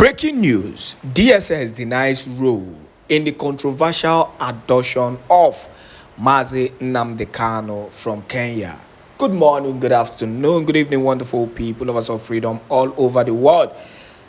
Breaking news: DSS denies role in the controversial abduction of Mazi Nnamdi Kanu from Kenya. Good morning, good afternoon, good evening, wonderful people, lovers of freedom all over the world.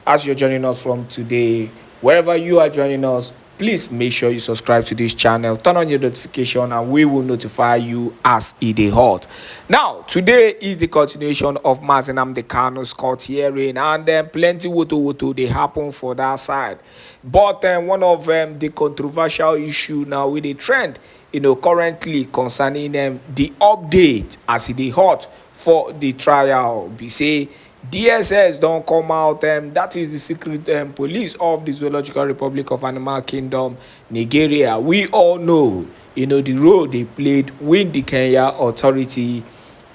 As you're joining us from today, wherever you are joining us, please make sure you subscribe to this channel, turn on your notification, and we will notify you as it is hot. Now, today is the continuation of Mazi Nnamdi Kanu's court hearing, and plenty woto they happen for that side. But one of the controversial issue now with the trend, currently concerning the update as it is hot for the trial. Be say DSS don't come out. That is the secret police of the Zoological Republic of Animal Kingdom, Nigeria. We all know, the role they played with the Kenya authority,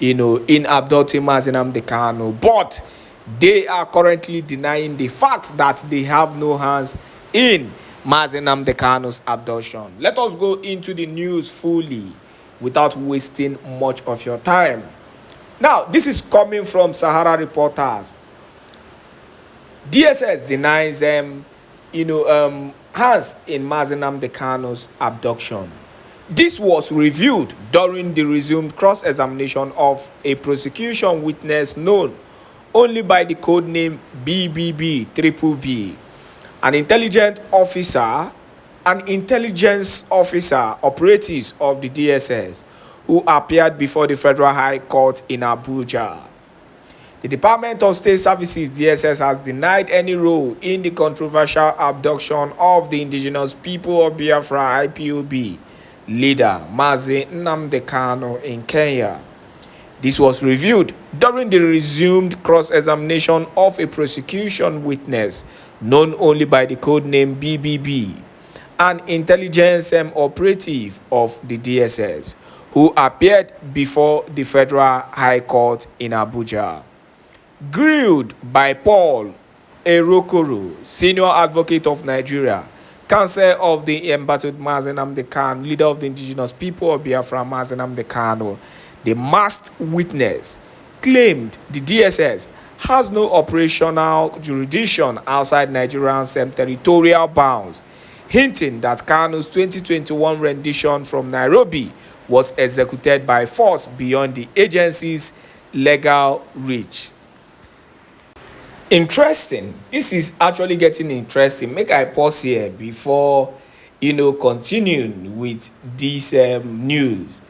in abducting Mazi Nnamdi Kanu. But they are currently denying the fact that they have no hands in Mazi Nnamdi Kanu's abduction. Let us go into the news fully without wasting much of your time. Now, this is coming from Sahara Reporters. DSS denies hands in Mazi Nnamdi Kanu's abduction. This was revealed during the resumed cross-examination of a prosecution witness known only by the code name BBB, an intelligence officer operatives of the DSS, who appeared before the Federal High Court in Abuja. The Department of State Services (DSS) has denied any role in the controversial abduction of the indigenous people of Biafra (IPOB) leader Mazi Nnamdi Kanu in Kenya. This was revealed during the resumed cross-examination of a prosecution witness known only by the code name BBB, an intelligence operative of the DSS, who appeared before the Federal High Court in Abuja. Grilled by Paul Erokoro, senior advocate of Nigeria, counsel of the embattled Mazi Nnamdi Kanu, leader of the indigenous people of Biafra Mazi Nnamdi Kanu, the masked witness claimed the DSS has no operational jurisdiction outside Nigeria's territorial bounds, hinting that Kanu's 2021 rendition from Nairobi was executed by force beyond the agency's legal reach. Interesting. This is actually getting interesting. Make I pause here before continuing with this news.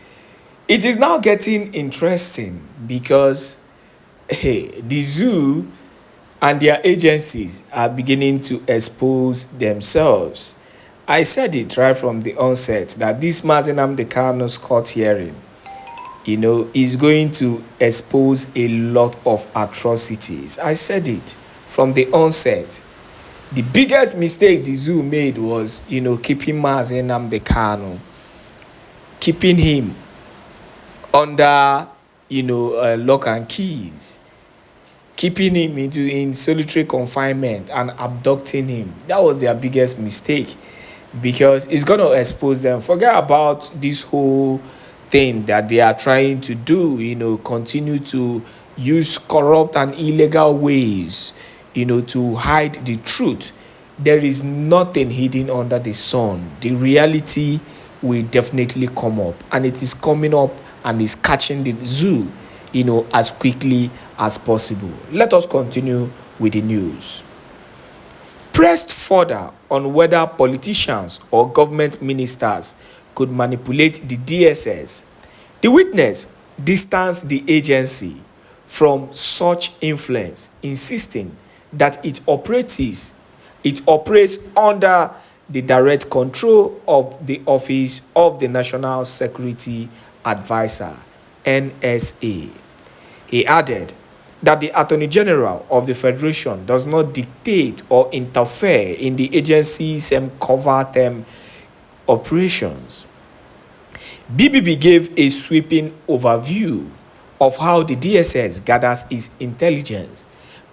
It is now getting interesting because the zoo and their agencies are beginning to expose themselves. I said it right from the onset that this Mazi Nnamdi Kanu's court hearing, is going to expose a lot of atrocities. I said it from the onset. The biggest mistake the zoo made was, keeping Mazi Nnamdi Kanu, keeping him under, lock and keys, keeping him in solitary confinement and abducting him. That was their biggest mistake, because it's going to expose them. Forget about this whole thing that they are trying to do, continue to use corrupt and illegal ways, to hide the truth. There is nothing hidden under the sun. The reality will definitely come up, and it is coming up and is catching the zoo, as quickly as possible. Let us continue with the news. Pressed further on whether politicians or government ministers could manipulate the DSS, the witness distanced the agency from such influence, insisting that it operates under the direct control of the Office of the National Security Advisor, NSA. He added that the Attorney General of the Federation does not dictate or interfere in the agency's covert operations. BBB gave a sweeping overview of how the DSS gathers its intelligence,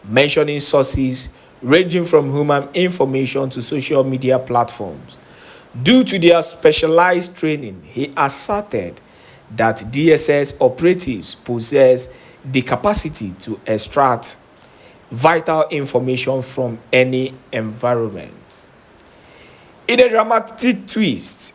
mentioning sources ranging from human information to social media platforms. Due to their specialized training, he asserted that DSS operatives possess the capacity to extract vital information from any environment. In a dramatic twist,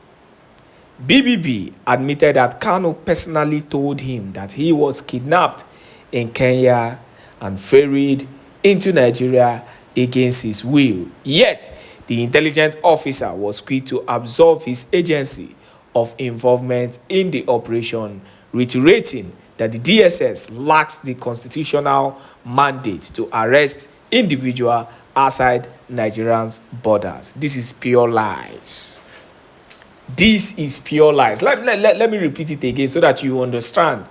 BBB admitted that Kanu personally told him that he was kidnapped in Kenya and ferried into Nigeria against his will. Yet, the intelligent officer was quick to absolve his agency of involvement in the operation, reiterating that the DSS lacks the constitutional mandate to arrest individuals outside Nigeria's borders. This is pure lies. This is pure lies. Let me repeat it again so that you understand.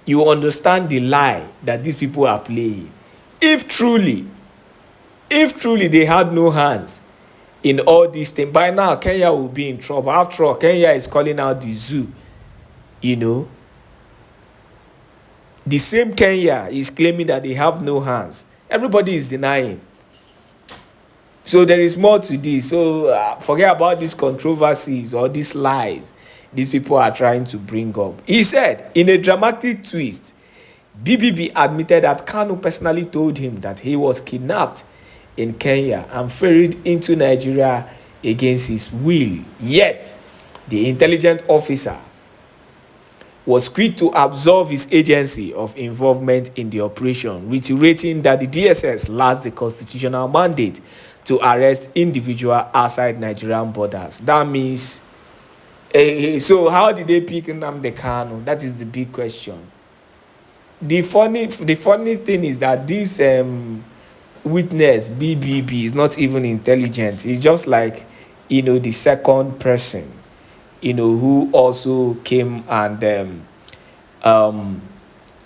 You understand the lie that these people are playing. If truly they had no hands in all these things, by now Kenya will be in trouble. After all, Kenya is calling out the zoo. You know, the same Kenya is claiming that they have no hands. Everybody is denying. So there is more to this. So forget about these controversies or these lies these people are trying to bring up. He said, in a dramatic twist, BBB admitted that Kanu personally told him that he was kidnapped in Kenya and ferried into Nigeria against his will. Yet, the intelligent officer was quick to absolve his agency of involvement in the operation, reiterating that the DSS lacks the constitutional mandate to arrest individuals outside Nigerian borders. That means, so how did they pick Nnamdi Kanu? That is the big question. The funny thing is that this witness BBB is not even intelligent. It's just like, the second person, who also came and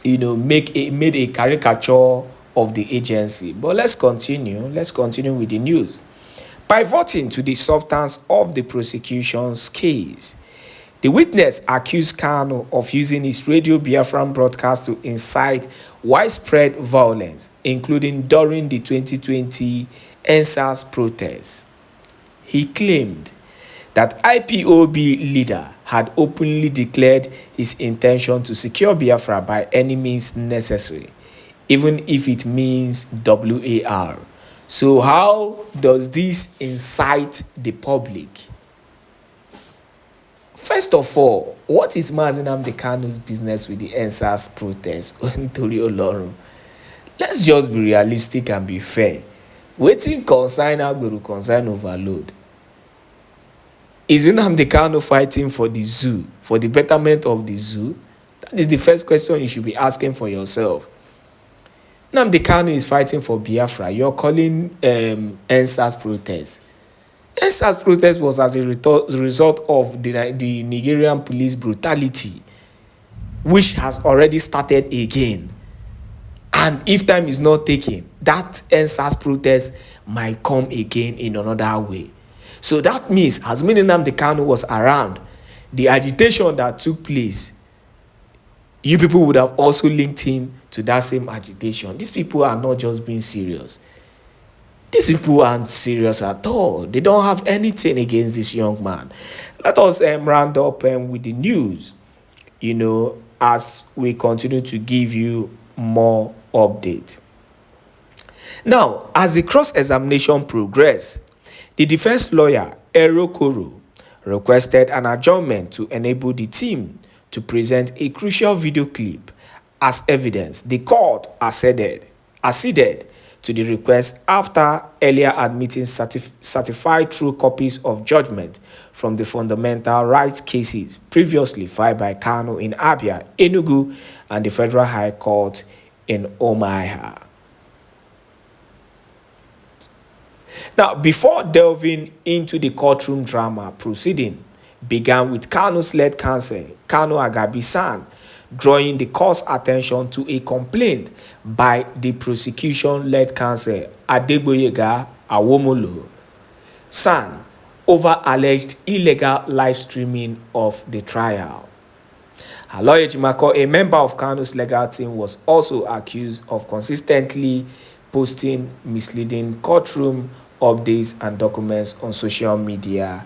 made a caricature of the agency. But let's continue with the news. Pivoting to the substance of the prosecution's case, the witness accused Kanu of using his Radio Biafraland broadcast to incite widespread violence, including during the 2020 NSAS protests. He claimed that IPOB leader had openly declared his intention to secure Biafra by any means necessary, even if it means WAR. So how does this incite the public? First of all, what is Mazi Nnamdi Kanu's business with the NSAS protest? Let's just be realistic and be fair. Wetin concern Agbero concern overload. Is Nnamdi Kanu fighting for the zoo, for the betterment of the zoo? That is the first question you should be asking for yourself. Nnamdi Kanu is fighting for Biafra. You're calling NSAS protest. NSAS protest was as a result of the Nigerian police brutality, which has already started again. And if time is not taken, that NSAS protest might come again in another way. So that means, as Nnamdi Kanu was around, the agitation that took place, you people would have also linked him to that same agitation. These people are not just being serious. These people aren't serious at all. They don't have anything against this young man. Let us round up with the news, as we continue to give you more update. Now, as the cross-examination progressed, the defense lawyer, Kanu, requested an adjournment to enable the team to present a crucial video clip as evidence. The court acceded to the request after earlier admitting certified true copies of judgment from the fundamental rights cases previously filed by Kanu in Abia, Enugu, and the Federal High Court in Umuahia. Now, before delving into the courtroom drama, proceeding began with Kanu's-led counsel, Kanu Agabi-san, drawing the court's attention to a complaint by the prosecution-led counsel, Adegboyega Awomolo San, over alleged illegal live streaming of the trial. Aloy Ejimako, a member of Kanu's legal team, was also accused of consistently posting misleading courtroom updates and documents on social media.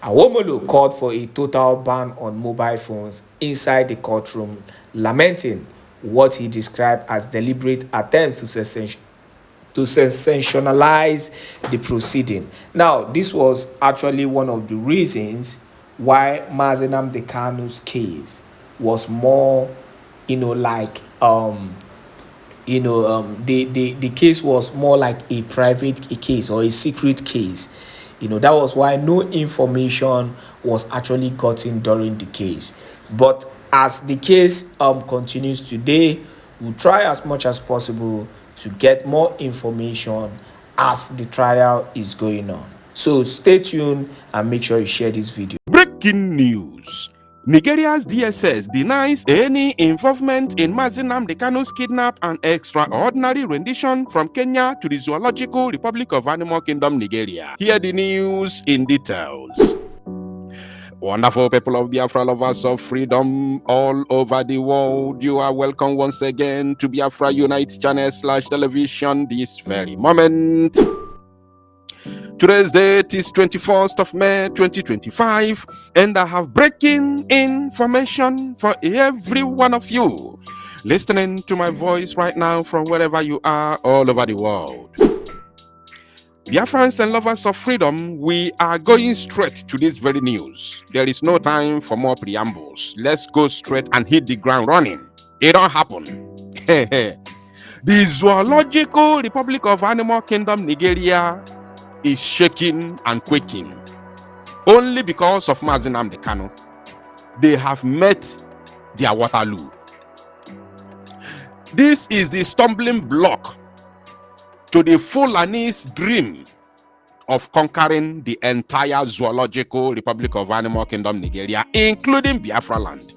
Awomolo called for a total ban on mobile phones inside the courtroom, lamenting what he described as deliberate attempts to sensationalize the proceeding. Now, this was actually one of the reasons why Mazi Nnamdi Kanu's case was more, like the case was more like a private case or a secret case. That was why no information was actually gotten during the case. But as the case continues today, we'll try as much as possible to get more information as the trial is going on. So stay tuned and make sure you share this video. Breaking news. Nigeria's DSS denies any involvement in Mazi Nnamdi Kanu's kidnap and extraordinary rendition from Kenya to the Zoological Republic of Animal Kingdom, Nigeria. Hear the news in details. Wonderful people of Biafra, lovers of freedom all over the world, you are welcome once again to Biafra Unite channel /television this very moment. Today's date is 21st of May 2025, and I have breaking information for every one of you listening to my voice right now from wherever you are all over the world. Biafrans and lovers of freedom, we are going straight to this very news. There is no time for more preambles. Let's go straight and hit the ground running. It don't happen. The Zoological Republic of Animal Kingdom, Nigeria is shaking and quaking only because of Mazi Nnamdi Kanu. They have met their Waterloo. This is the stumbling block to the Fulani's dream of conquering the entire Zoological Republic of Animal Kingdom, Nigeria, including Biafraland.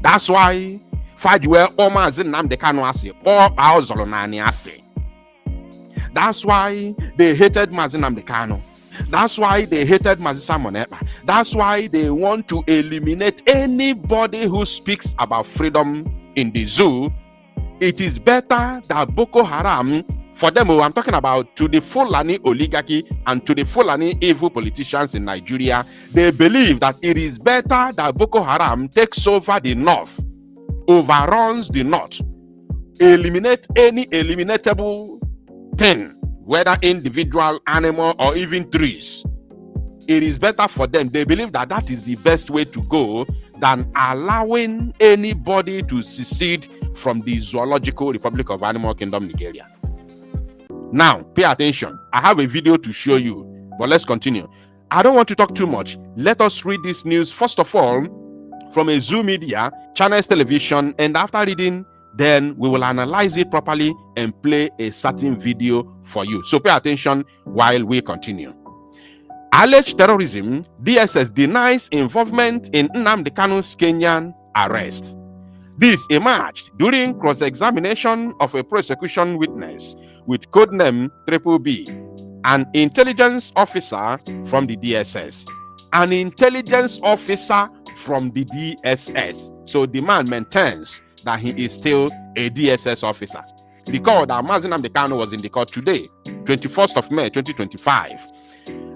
That's why Fajwe Mazi Nnamdi Kanu ase, or Aozolonani ase. That's why they hated Mazi Nnamdi Kanu. That's why they hated Mazi Simon Ekpa. That's why they want to eliminate anybody who speaks about freedom in the zoo. It is better that Boko Haram, for them, I'm talking about to the Fulani oligarchy and to the Fulani evil politicians in Nigeria, they believe that it is better that Boko Haram takes over the north, overruns the north, eliminate any eliminatable thing, whether individual, animal, or even trees. It is better for them. They believe that that is the best way to go than allowing anybody to secede from the Zoological Republic of Animal Kingdom, Nigeria. Now, pay attention. I have a video to show you, but let's continue. I don't want to talk too much. Let us read this news, first of all, from a Zoo Media, Channels Television, and after reading, then we will analyze it properly and play a certain video for you. So pay attention while we continue. Alleged terrorism, DSS denies involvement in Nnamdi Kanu's Kenyan arrest. This emerged during cross-examination of a prosecution witness with codename Triple B, an intelligence officer from the DSS. An intelligence officer from the DSS. So the man maintains that he is still a DSS officer. Recall that Mazi Nnamdi Kanu was in the court today, 21st of May 2025.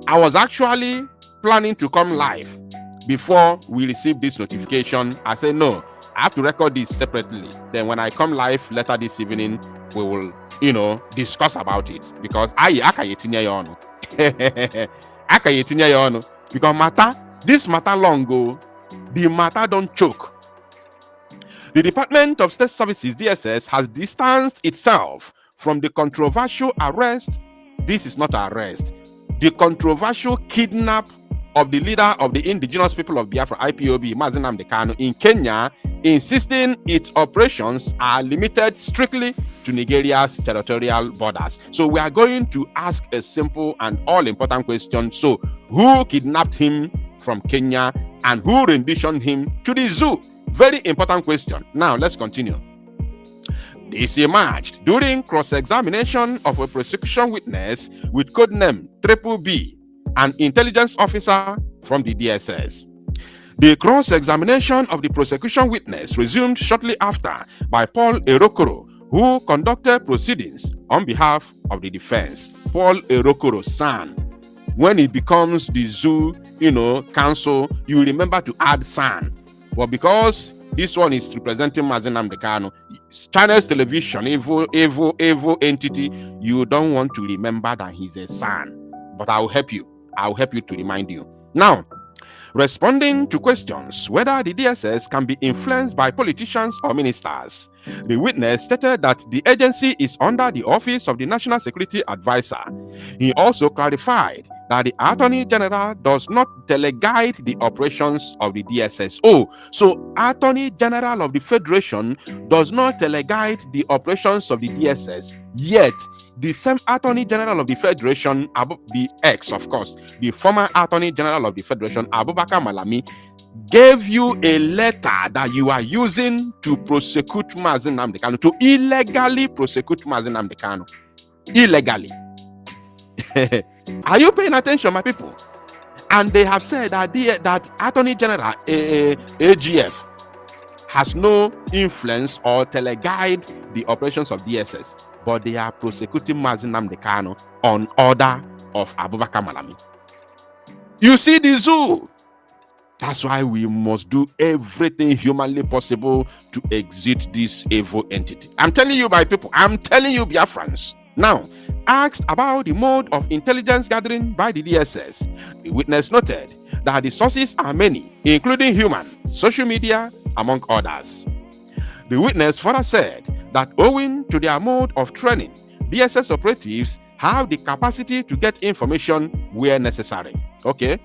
I was actually planning to come live before we received this notification. I said, no, I have to record this separately. Then when I come live later this evening, we will, discuss about it. Because because this matter long ago, the matter don't choke. The Department of State Services, DSS, has distanced itself from the controversial arrest. This is not an arrest. The controversial kidnap of the leader of the indigenous people of Biafra, IPOB, Mazi Nnamdi Kanu, in Kenya, insisting its operations are limited strictly to Nigeria's territorial borders. So we are going to ask a simple and all-important question. So who kidnapped him from Kenya and who renditioned him to the zoo? Very important question. Now let's continue. This emerged during cross-examination of a prosecution witness with codename Triple B, an intelligence officer from the DSS. The cross-examination of the prosecution witness resumed shortly after by Paul Erokoro, who conducted proceedings on behalf of the defense. Paul Erokoro's son. When it becomes the zoo, council, you remember to add son. But because This one is representing Mazi Nnamdi Kanu. Channels Television, evil entity. You don't want to remember that he's a son, but I'll help you. I'll help you to remind you. Now, responding to questions whether the DSS can be influenced by politicians or ministers, the witness stated that the agency is under the Office of the National Security Advisor. He also clarified that the Attorney General does not delegate the operations of the DSS. Oh, so Attorney General of the Federation does not delegate the operations of the DSS, yet the same Attorney General of the Federation, the ex, of course, the former Attorney General of the Federation, Abubakar Malami, gave you a letter that you are using to prosecute Mazi Nnamdi Kanu, to illegally prosecute Mazi Nnamdi Kanu. Illegally. Are you paying attention, my people? And they have said that that Attorney General, AGF, has no influence or teleguide the operations of DSS, but they are prosecuting Mazi Nnamdi Kanu on order of Abubakar Malami. You see the zoo. That's why we must do everything humanly possible to exit this evil entity. I'm telling you, my people, I'm telling you, Biafrans. Now, asked about the mode of intelligence gathering by the DSS, the witness noted that the sources are many, including human, social media, among others. The witness further said that owing to their mode of training, DSS operatives have the capacity to get information where necessary. Okay?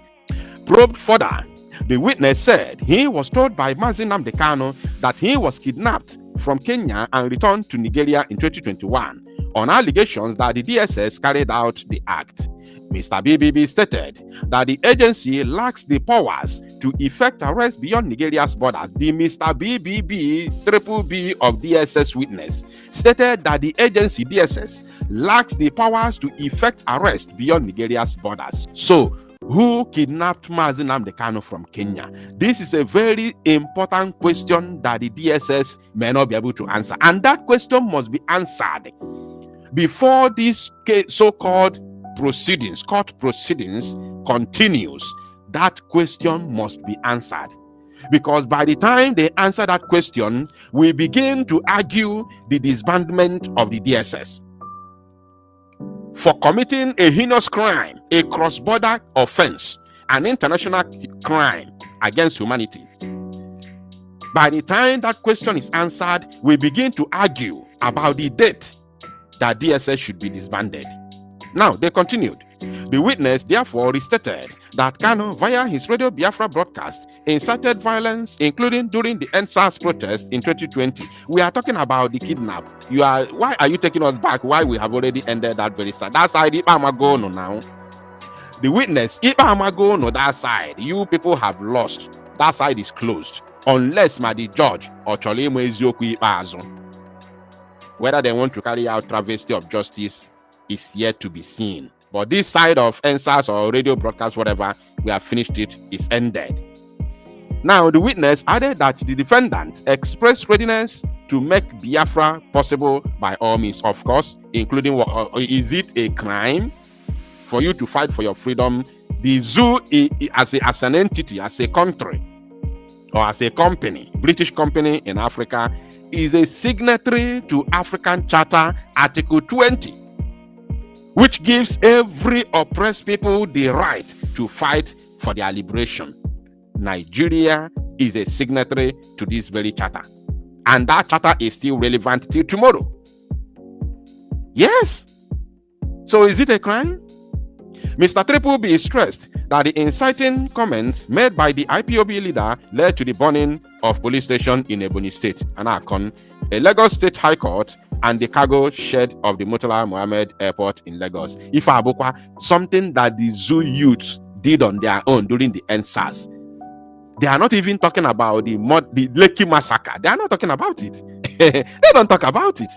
Probed further, the witness said he was told by Mazi Nnamdi Kanu that he was kidnapped from Kenya and returned to Nigeria in 2021 on allegations that the DSS carried out the act. Mr. BBB stated that the agency lacks the powers to effect arrests beyond Nigeria's borders. The Mr. BBB, Triple B of DSS witness, stated that the agency DSS lacks the powers to effect arrests beyond Nigeria's borders. So, who kidnapped Mazi Nnamdi Kanu from Kenya? This is a very important question that the DSS may not be able to answer. And that question must be answered before this so-called proceedings, court proceedings continues. That question must be answered. Because by the time they answer that question, we begin to argue the disbandment of the DSS for committing a heinous crime, a cross-border offense, an international crime against humanity. By the time that question is answered, we begin to argue about the date that DSS should be disbanded. Now, they continued. The witness therefore restated that Kanu, via his Radio Biafra broadcast, incited violence, including during the NSAS protest in 2020. We are talking about the kidnap. Why are you taking us back? Why we have already ended that very side? That side, Ipamagono now. The witness, Ipamagono, that side, you people have lost. That side is closed. Unless the judge or Cholemo Ezioku Ipazo, whether they want to carry out travesty of justice is yet to be seen. But this side of NSAS or radio broadcast, whatever, we have finished it, is ended. Now, the witness added that the defendant expressed readiness to make Biafra possible by all means, of course, including is it a crime for you to fight for your freedom? The zoo, as an entity, as a country, or as a company, British company in Africa, is a signatory to African Charter Article 20, which gives every oppressed people the right to fight for their liberation. Nigeria is a signatory to this very charter, and that charter is still relevant till tomorrow. Yes. So is it a crime? Mr. Triple B stressed that the inciting comments made by the IPOB leader led to the burning of police station in Ebonyi State, Anakon, a Lagos State High Court, and the cargo shed of the Murtala Mohammed Airport in Lagos. If Abukwa, something that the zoo youths did on their own during the NSAS. They are not even talking about the Lekki massacre. They are not talking about it. They don't talk about it.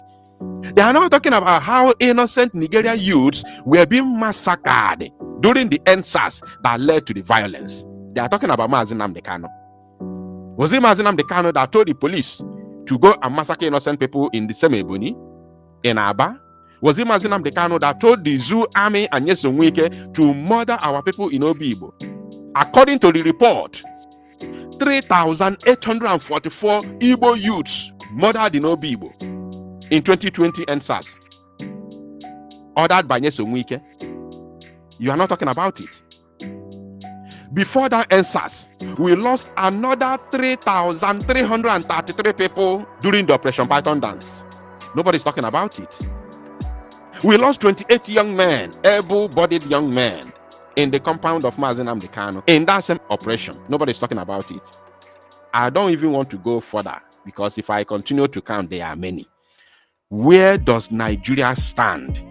They are not talking about how innocent Nigerian youths were being massacred during the NSAS that led to the violence. They are talking about Mazi Nnamdi Kanu. Was it Mazi Nnamdi Kanu that told the police to go and massacre innocent people in the same Ebonyi, in Aba? Was it Mazi Nnamdi Kanu that told the Zoo Army and Nyesom Wike to murder our people in Obibo? According to the report 3,844 Igbo youths murdered in Obi Igbo in 2020 NSAS, ordered by Nyesom Wike. You are not talking about it. Before that NSAS, we lost another 3,333 people during the Operation Python dance. Nobody's talking about it. We lost 28 young men, able-bodied young men, in the compound of Mazi Nnamdi Kanu in that same operation. Nobody's talking about it. I don't even want to go further, because if I continue to count, there are many. Where does Nigeria stand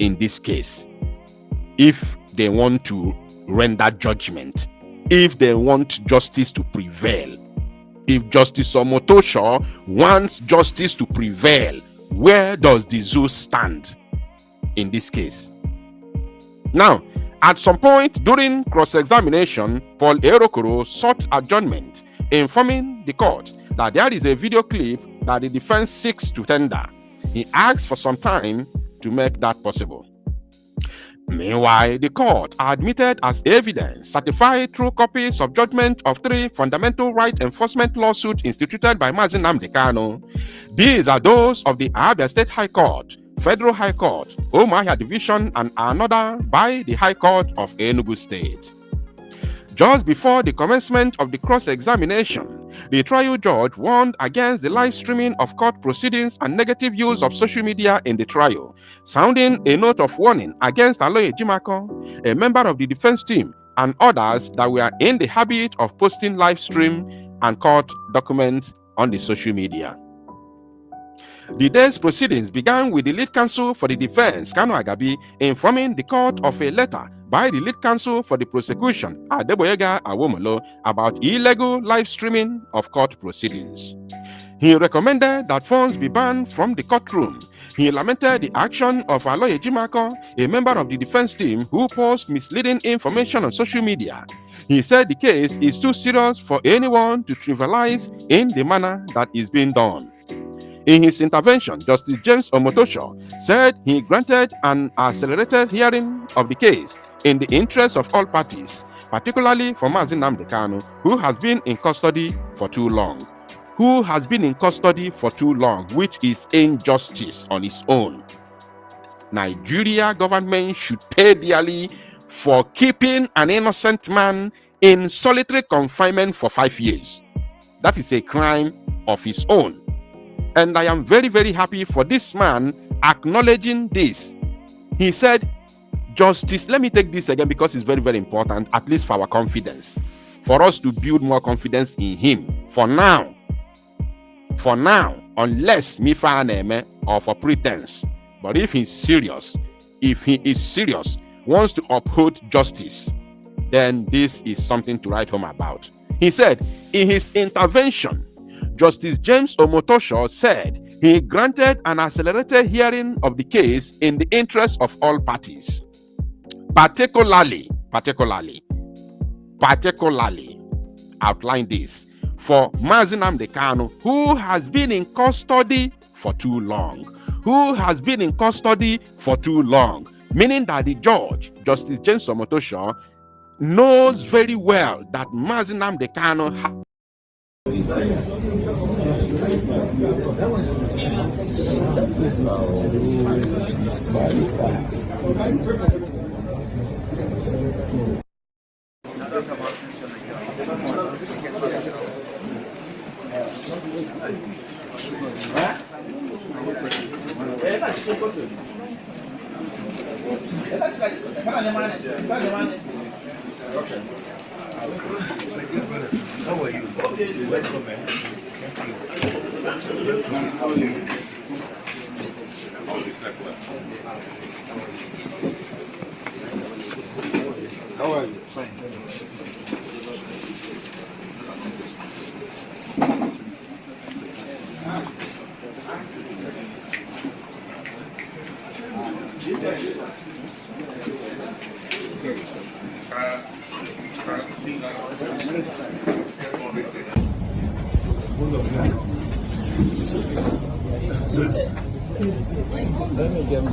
in this case? If they want to render judgment, if they want justice to prevail, if Justice Omotosho wants justice to prevail, where does the zoo stand in this case? Now, at some point during cross-examination, Paul Erokoro sought adjournment, informing the court that there is a video clip that the defense seeks to tender. He asked for some time to make that possible. Meanwhile, the court admitted as evidence certified true copies of judgment of 3 fundamental right enforcement lawsuits instituted by Mazi Nnamdi Kanu. These are those of the Abia State High Court, Federal High Court, Umuahia Division, and another by the High Court of Enugu State. Just before the commencement of the cross-examination, the trial judge warned against the live streaming of court proceedings and negative use of social media in the trial, sounding a note of warning against Aloy Ejimako, a member of the defense team, and others that were in the habit of posting live stream and court documents on the social media. The day's proceedings began with the lead counsel for the defense, Kanu Agabi, informing the court of a letter by the lead counsel for the prosecution, Adeboyega Awomolo, about illegal live streaming of court proceedings. He recommended that phones be banned from the courtroom. He lamented the action of Aloy Ejimako, a member of the defense team who posts misleading information on social media. He said the case is too serious for anyone to trivialize in the manner that is being done. In his intervention, Justice James Omotosho said he granted an accelerated hearing of the case in the interest of all parties, particularly for Mazi Nnamdi Kanu, who has been in custody for too long. Which is injustice on its own. Nigeria government should pay dearly for keeping an innocent man in solitary confinement for 5 years. That is a crime of its own. And I am very, very happy for this man acknowledging this. He said, justice, let me take this again because it's very, very important, at least for our confidence, for us to build more confidence in him. For now, unless me neme or for pretense. But if he is serious, wants to uphold justice, then this is something to write home about. He said, in his intervention, Justice James Omotosho said he granted an accelerated hearing of the case in the interest of all parties, particularly, outline this, for Mazi Nnamdi Kanu, who has been in custody for too long, meaning that the judge, Justice James Omotosho, knows very well that Mazi Nnamdi Kanu How are you? Welcome, man. How are you? How are you? Fine. Let me get my...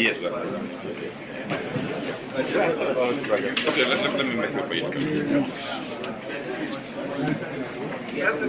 Yes. Okay, let me make it for you. Yes.